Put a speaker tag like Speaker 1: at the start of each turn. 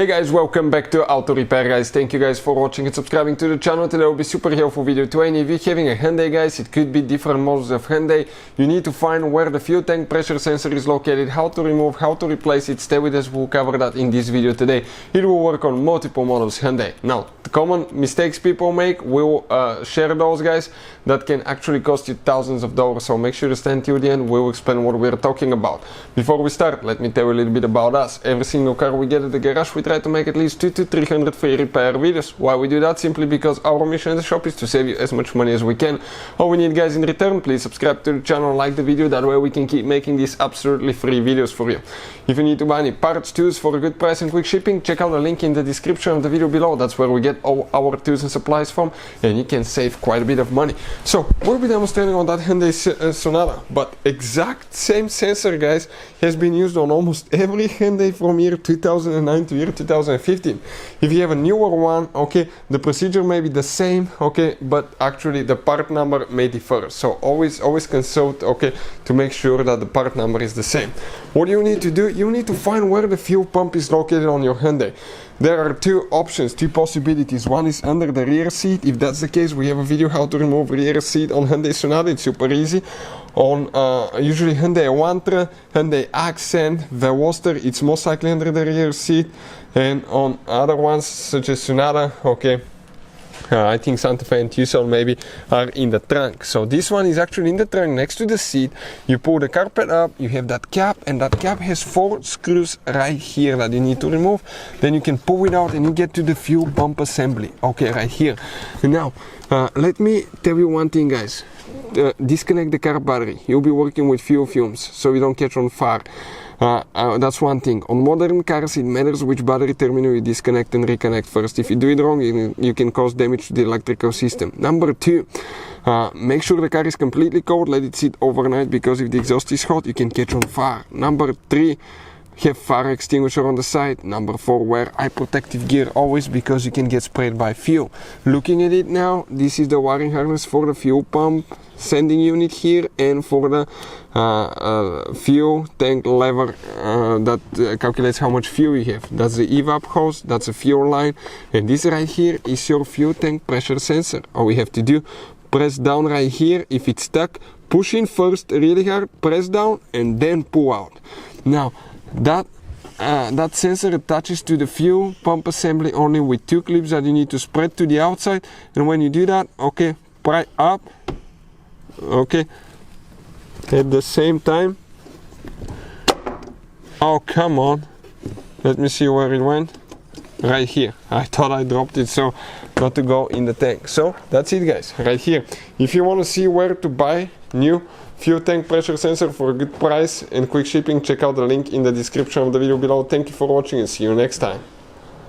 Speaker 1: Guys, welcome back to Auto Repair guys. Thank you guys for watching and subscribing to the channel. Today will be super helpful video to any of you having a Hyundai guys. It could be different models of Hyundai. You need to find where the fuel tank pressure sensor is located, how to remove, how to replace it. Stay with us, we'll cover that in this video today. It will work on multiple models Hyundai. Now, the common mistakes people make, we'll share those guys. That can actually cost you thousands of dollars, so make sure to stand till the end. We'll explain what we're talking about. Before we start, let me tell you a little bit about us. Every single car we get at the garage, we try to make at least 200 to 300 free repair videos. Why we do that? Simply because our mission in the shop is to save you as much money as we can. All we need guys in return, please subscribe to the channel, like the video, that way we can keep making these absolutely free videos for you. If you need to buy any parts, tools for a good price and quick shipping, check out the link in the description of the video below. That's where we get all our tools and supplies from, and you can save quite a bit of money. So we'll be demonstrating on that Hyundai Sonata, but exact same sensor guys has been used on almost every Hyundai from year 2009 to year 2015. If you have a newer one, okay, the procedure may be the same, okay, but actually the part number may differ. So always consult, okay, to make sure that the part number is the same. What you need to do, you need to find where the fuel pump is located on your Hyundai. There are two options, two possibilities. One is under the rear seat. If that's the case, we have a video how to remove rear seat on Hyundai Sonata. It's super easy. On usually Hyundai Elantra, Hyundai Accent, Veloster, it's most likely under the rear seat. And on other ones such as Sonata, okay, I think Santa Fe and Tucson maybe are in the trunk. So this one is actually in the trunk next to the seat. You pull the carpet up, you have that cap, and that cap has 4 screws right here that you need to remove. Then you can pull it out and you get to the fuel pump assembly, okay, right here. Now let me tell you one thing guys. Disconnect the car battery. You'll be working with fuel fumes, so you don't catch on fire. That's one thing. On modern cars it matters which battery terminal you disconnect and reconnect first. If you do it wrong, you can cause damage to the electrical system. Number 2, make sure the car is completely cold. Let it sit overnight, because if the exhaust is hot you can catch on fire. Number 3, have fire extinguisher on the side. Number 4, wear eye protective gear always, because you can get sprayed by fuel. Looking at it now, this is the wiring harness for the fuel pump sending unit here, and for the fuel tank lever that calculates how much fuel you have. That's the evap hose, that's a fuel line, and this right here is your fuel tank pressure sensor. All we have to do, press down right here. If it's stuck, push in first really hard, press down, and then pull out. Now that sensor attaches to the fuel pump assembly only with 2 clips that you need to spread to the outside, and when you do that, okay, pry up, okay, at the same time. Oh come on, let me see where it went. Right here. I thought I dropped it so not to go in the tank. So that's it guys, right here. If you want to see where to buy new fuel tank pressure sensor for a good price and quick shipping, check out the link in the description of the video below. Thank you for watching and see you next time.